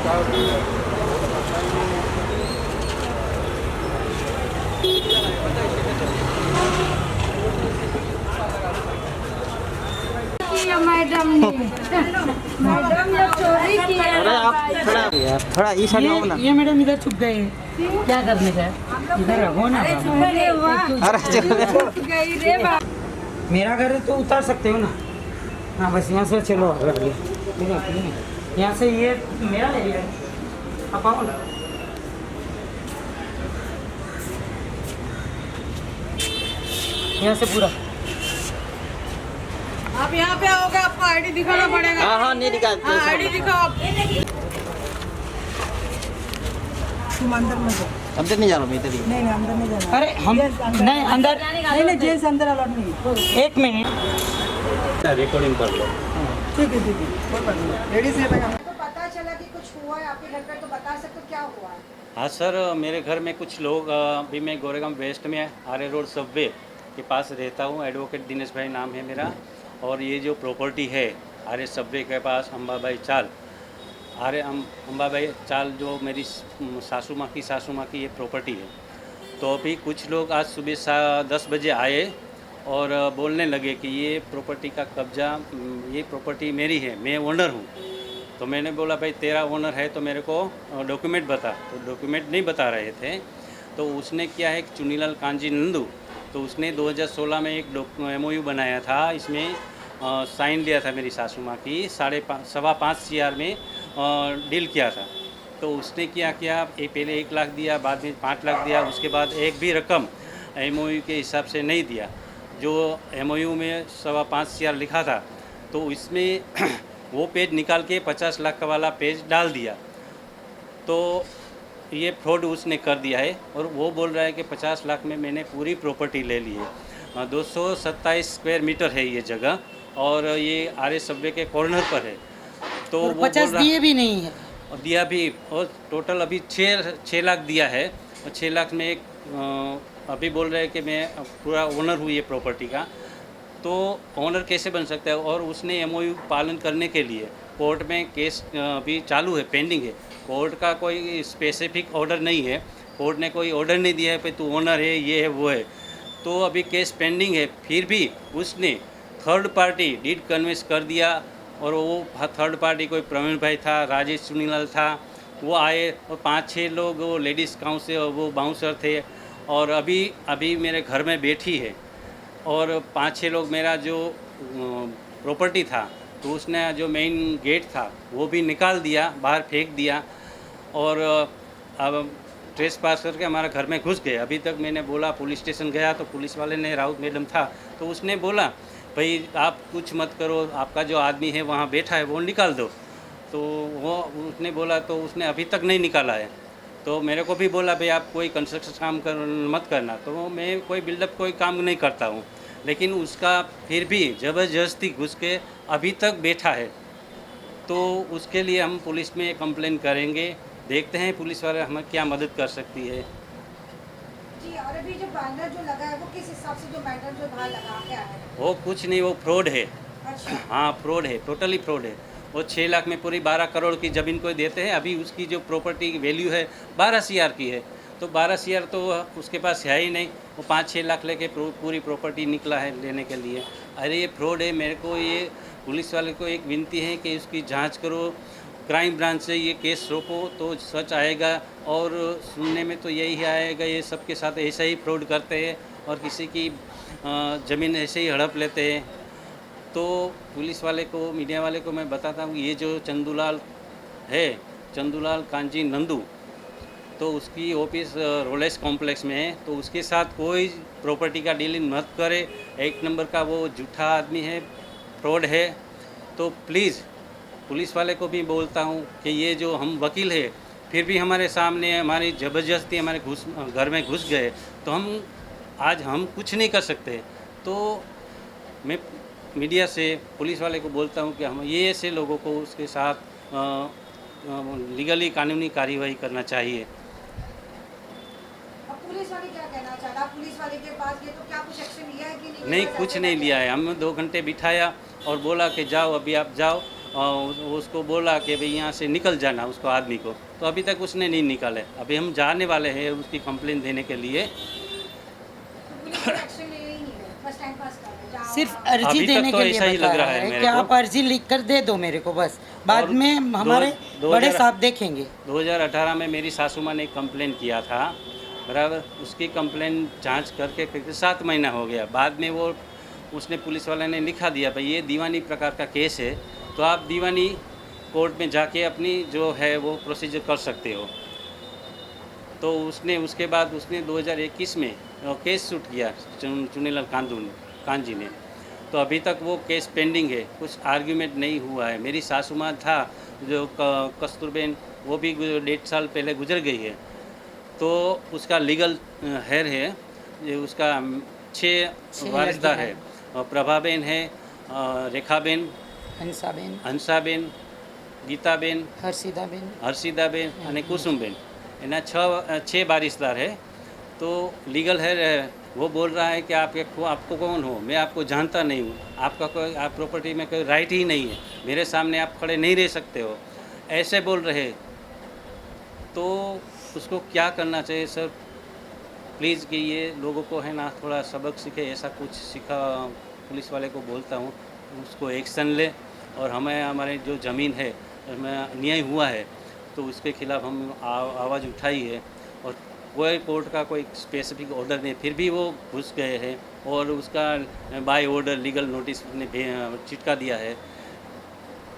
Madam ने चोरी की है। अरे आप थोड़ा ई साइड आओ ना। ये मैडम इधर छुप गए, क्या करने का है? इधर रहो ना। अरे चलो गई रे बाप। मेरा घर है तो उतार सकते हो ना। हाँ बस यहाँ से चलो आगे। यहाँ से ये मेरा एरिया है, आप आओ ना। यहाँ से पूरा आप यहाँ पे आओगे, आपको आईडी दिखाना पड़ेगा। हाँ हाँ नहीं निकालते। हाँ, आईडी दिखाओ आप। तुम अंदर में जाओ। अंदर नहीं जा रहा मैं इधर ही। नहीं अंदर नहीं जाना। अरे हम नहीं अंदर नहीं जेंट्स अंदर अलाउड नहीं है। 1 मिनट रिकॉर्डिंग कर लो। ठीक है कोई बात नहीं। लेडीज है ना। तो पता चला कि कुछ हुआ है आपके घर पर, तो बता सकते हो क्या हुआ है? हाँ सर, मेरे घर में कुछ लोग अभी मैं गोरेगांव वेस्ट में आर्य रोड सबवे के पास रहता हूँ। एडवोकेट दिनेश भाई नाम है मेरा। और ये जो प्रॉपर्टी है आर्य सबवे के पास अंबाबाई चाल, आर्य अंबाबाई चाल जो मेरी सासू माँ की ये प्रॉपर्टी है। तो अभी कुछ लोग आज सुबह 10 बजे आए और बोलने लगे कि ये प्रॉपर्टी का कब्जा, ये प्रॉपर्टी मेरी है, मैं ओनर हूँ। तो मैंने बोला भाई तेरा ओनर है तो मेरे को डॉक्यूमेंट बता। तो डॉक्यूमेंट नहीं बता रहे थे। तो उसने क्या है, चुनीलाल कांजी नंदू, तो उसने 2016 में एक MOU बनाया था। इसमें साइन लिया था मेरी सासू माँ की, 5.5 CR में डील किया था। तो उसने क्या किया, पहले 1 लाख दिया, बाद में 5 लाख दिया, उसके बाद एक भी रकम MOU के हिसाब से नहीं दिया। जो MOU में 5.5 CR लिखा था, तो इसमें वो पेज निकाल के 50 लाख का वाला पेज डाल दिया। तो ये फ्रॉड उसने कर दिया है। और वो बोल रहा है कि 50 लाख में मैंने पूरी प्रॉपर्टी ले ली है। 227 स्क्वायर मीटर है ये जगह, और ये आर्य सबवे के कॉर्नर पर है। तो और वो 50 दिए भी नहीं है। और दिया भी, और टोटल अभी 6 लाख दिया है। और 6 लाख में अभी बोल रहे हैं कि मैं पूरा ओनर हूँ ये प्रॉपर्टी का। तो ओनर कैसे बन सकता है? और उसने MOU पालन करने के लिए कोर्ट में केस अभी चालू है, पेंडिंग है। कोर्ट का कोई स्पेसिफिक ऑर्डर नहीं है, कोर्ट ने कोई ऑर्डर नहीं दिया है कि तू ओनर है, ये है, वो है। तो अभी केस पेंडिंग है। फिर भी उसने थर्ड पार्टी डीड कन्वेंस कर दिया। और वो थर्ड पार्टी कोई प्रवीण भाई था, राजेश चुनीलाल था, वो आए। और 5-6 लोग वो लेडीज़ काउंसिल, वो बाउंसर थे। और अभी मेरे घर में बैठी है। और 5-6 लोग, मेरा जो प्रॉपर्टी था, तो उसने जो मेन गेट था वो भी निकाल दिया, बाहर फेंक दिया। और अब ट्रेस पास करके हमारा घर में घुस गए। अभी तक मैंने बोला, पुलिस स्टेशन गया तो पुलिस वाले ने, राउत मैडम था, तो उसने बोला भाई आप कुछ मत करो, आपका जो आदमी है वहाँ बैठा है वो निकाल दो। तो वो उसने बोला, तो उसने अभी तक नहीं निकाला है। तो मेरे को भी बोला भाई आप कोई कंस्ट्रक्शन काम मत करना। तो मैं कोई बिल्डअप कोई काम नहीं करता हूँ। लेकिन उसका फिर भी ज़बरदस्ती घुस के अभी तक बैठा है। तो उसके लिए हम पुलिस में कंप्लेन करेंगे। देखते हैं पुलिस वाले हमें क्या मदद कर सकती है। जी, और अभी जो बैनर जो लगा है वो किस हिसाब से जो बैनर जो बाहर लगा के आया है? वो कुछ नहीं, वो फ्रॉड है। अच्छा। हाँ फ्रॉड है, टोटली फ्रॉड है। वो 6 लाख में पूरी 12 करोड़ की ज़मीन को देते हैं। अभी उसकी जो प्रॉपर्टी की वैल्यू है 12 CR की है। तो 12 CR तो उसके पास है ही नहीं। वो 5-6 लाख लेके पूरी प्रॉपर्टी निकला है लेने के लिए। अरे ये फ्रॉड है। मेरे को ये पुलिस वाले को एक विनती है कि उसकी जांच करो, क्राइम ब्रांच से ये केस रोको तो सच आएगा। और सुनने में तो यही आएगा ये सबके साथ ऐसा ही फ्रॉड करते हैं और किसी की ज़मीन ऐसे ही हड़प लेते हैं। तो पुलिस वाले को, मीडिया वाले को मैं बताता हूँ, ये जो चंदूलाल है, चंदूलाल कांजी नंदू, तो उसकी ऑफिस रोलेक्स कॉम्प्लेक्स में है। तो उसके साथ कोई प्रॉपर्टी का डीलिंग मत करे। 1 नंबर का वो झूठा आदमी है, फ्रॉड है। तो प्लीज़ पुलिस वाले को भी बोलता हूँ कि ये जो हम वकील है, फिर भी हमारे सामने हमारी ज़बरदस्ती हमारे घर में घुस गए, तो हम कुछ नहीं कर सकते। तो मैं मीडिया से पुलिस वाले को बोलता हूँ कि हम ये ऐसे लोगों को उसके साथ लीगली कानूनी कार्रवाई करना चाहिए। अब पुलिस वाले क्या कहना चाहता है? पुलिस वाले के पास गए तो क्या कुछ एक्शन लिया है कि नहीं? नहीं, कुछ नहीं लिया है। हमने 2 घंटे बिठाया और बोला कि जाओ, अभी आप जाओ, उसको बोला कि भाई यहाँ से निकल जाना उसको आदमी को, तो अभी तक उसने नहीं निकाले। अभी हम जाने वाले हैं उसकी कंप्लेंट देने के लिए। पुलिस कोई एक्शन ले रही नहीं है, बस टाइम पास कर रहे हैं, जाओ सिर्फ आओ। अर्जी अभी तक देने तो के लिए ऐसा ही लग बताया रहा है है मेरे कि को। आप अर्जी लिख कर दे दो मेरे को, बस बाद और में हमारे दो बड़े हजार- साहब देखेंगे। 2018 में मेरी सासू माँ ने कंप्लेन किया था, बराबर। उसकी कंप्लेन जांच करके 7 महीना हो गया। बाद में वो उसने पुलिस वाले ने लिखा दिया भाई ये दीवानी प्रकार का केस है, तो आप दीवानी कोर्ट में जाके अपनी जो है वो प्रोसीजर कर सकते हो। तो उसने उसके बाद उसने 2021 में केस शूट किया चुनीलाल कांजी ने। तो अभी तक वो केस पेंडिंग है, कुछ आर्ग्यूमेंट नहीं हुआ है। मेरी सासू माँ था जो कस्तूरबेन, वो भी 1.5 साल पहले गुजर गई है। तो उसका लीगल हेयर है, ये उसका 6 वारिसदार है। प्रभाबेन है, रेखाबेन, हंसाबेन, गीताबेन, हर्षिदाबेन અને कुसुमबेन, એના 6 वारिसदार है। तो लीगल है वो बोल रहा है कि आपको कौन हो, मैं आपको जानता नहीं हूँ, आपका कोई आप प्रॉपर्टी में कोई राइट ही नहीं है, मेरे सामने आप खड़े नहीं रह सकते हो, ऐसे बोल रहे। तो उसको क्या करना चाहिए सर प्लीज़, कि ये लोगों को है ना थोड़ा सबक सीखे, ऐसा कुछ सीखा पुलिस वाले को बोलता हूँ, उसको एक्शन ले। और हमें हमारे जो ज़मीन है हमें अन्याय हुआ है तो उसके खिलाफ हम आवाज़ उठाई है। और कोई कोर्ट का कोई स्पेसिफिक ऑर्डर नहीं, फिर भी वो घुस गए हैं और उसका बाय ऑर्डर लीगल नोटिस ने चिटका दिया है।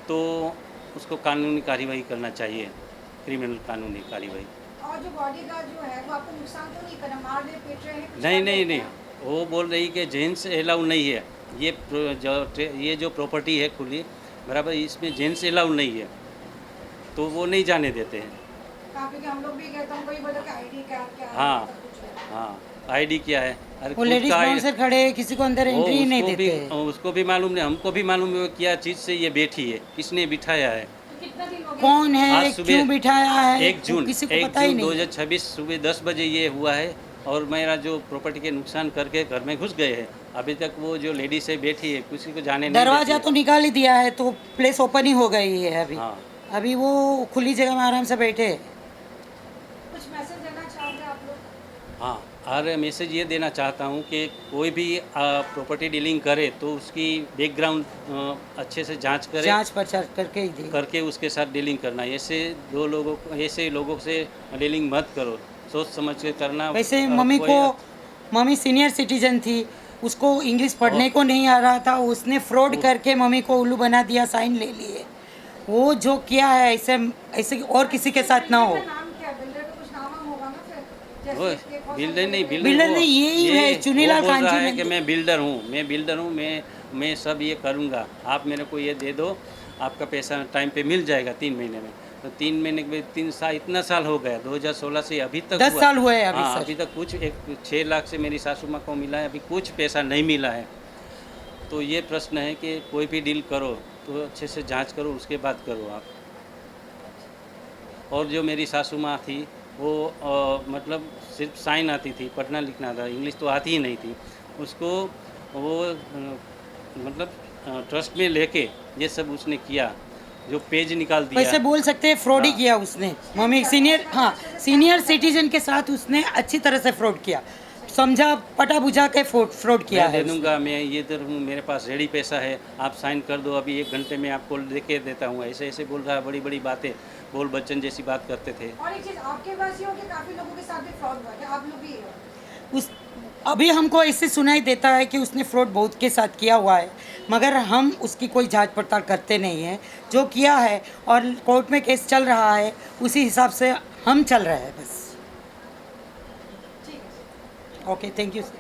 तो उसको कानूनी कार्रवाई करना चाहिए, क्रिमिनल कानूनी कार्रवाई। और जो बॉडीगार्ड जो है वो आपको नुकसान तो नहीं कर रहा, मार रहे पीट रहे हैं कुछ नहीं कर नहीं रहे नहीं, वो बोल रही कि जेंट्स अलाउ नहीं है, ये जो प्रॉपर्टी है खुली, बराबर, इसमें जेंट्स अलाउ नहीं है, तो वो नहीं जाने देते हैं। कहाँ पे कि हम लोग भी गए तो हमको ये बोला कि आईडी क्या क्या है, हाँ सब कुछ है। हाँ, आईडी क्या है, अरे वो खुद लेडीज का बाउंसर खड़े हैं, किसी को अंदर एंट्री ही नहीं देते हैं। उसको भी मालूम नहीं, हमको भी मालूम है क्या चीज़ से ये बैठी है, किसने बिठाया है। तो कितना दिन हो गया? कौन है, आज सुबह क्यों बिठाया है, 1 जून किसी को पता ही नहीं। 2026 सुबह 10 बजे ये हुआ है। और मेरा जो प्रॉपर्टी के नुकसान करके घर में घुस गए हैं। अभी तक वो जो लेडीज है बैठी है, किसी को जाने नहीं दरवाजा देती तो निकाल ही दिया है, तो प्लेस ओपन ही हो गई है अभी। हाँ। अभी वो खुली जगह में आराम से बैठे हैं। कुछ मैसेज देना चाहोगे आप लोग? हाँ, और मैसेज ये देना चाहता हूँ कि कोई भी प्रॉपर्टी डीलिंग करे तो उसकी बैकग्राउंड अच्छे से जांच करे, जांच पड़ताल करके ही दे। करके उसके साथ डीलिंग करना। ऐसे लोगों से डीलिंग मत करो, सोच समझ के करना। वैसे मम्मी सीनियर सिटीजन थी, उसको इंग्लिश पढ़ने को नहीं आ रहा था, उसने फ्रॉड करके मम्मी को उल्लू बना दिया, साइन ले लिए। वो जो किया है ऐसे और किसी के साथ ना हो। बिल्डर का नाम क्या है? बिल्डर का कुछ नाम होगा ना फिर, वो जैसे इसके बहुत बिल्डर नहीं, बिल्डर वो- नहीं, यही ये- है, चुनीलाल वो बोल रहा कांजी है ने- कि मैं बिल्डर हूँ, मैं सब ये करूँगा, आप मेरे को ये दे दो, आपका पैसा टाइम पे मिल जाएगा 3 महीने में। तो 3 महीने के 3 साल, इतना साल हो गया 2016 से अभी तक 10 साल हुए हैं अभी हाँ, सर। अभी तक कुछ 6 लाख से मेरी सासू माँ को मिला है, अभी कुछ पैसा नहीं मिला है। तो ये प्रश्न है कि कोई भी डील करो तो अच्छे से जांच करो, उसके बाद करो आप। और जो मेरी सासू माँ थी वो मतलब सिर्फ साइन आती थी, पढ़ना लिखना था, इंग्लिश तो आती ही नहीं थी उसको। वो मतलब ट्रस्ट में लेके ये सब उसने किया, जो पेज निकाल दिया। वैसे बोल सकते हैं फ्रॉड ही हाँ। किया उसने। मम्मी सीनियर सिटीजन के साथ उसने अच्छी तरह से फ्रॉड किया, समझा पटा बुझा के फ्रॉड किया मैं है दे दूंगा, मैं ये इधर हूँ, मेरे पास रेडी पैसा है, आप साइन कर दो, अभी 1 घंटे में आपको लेके देता हूँ। ऐसे बोल रहा है, बड़ी बड़ी बातें, बोल बच्चन जैसी बात करते थे। और एक चीज आपके पास ही हो कि काफी लोगों के साथ भी फ्रॉड हुआ है, आप लोग भी हो? उस अभी हमको ऐसे सुनाई देता है कि उसने फ्रॉड बहुत के साथ किया हुआ है, मगर हम उसकी कोई जांच पड़ताल करते नहीं हैं। जो किया है और कोर्ट में केस चल रहा है, उसी हिसाब से हम चल रहे हैं बस। ठीक है। Okay, thank you sir.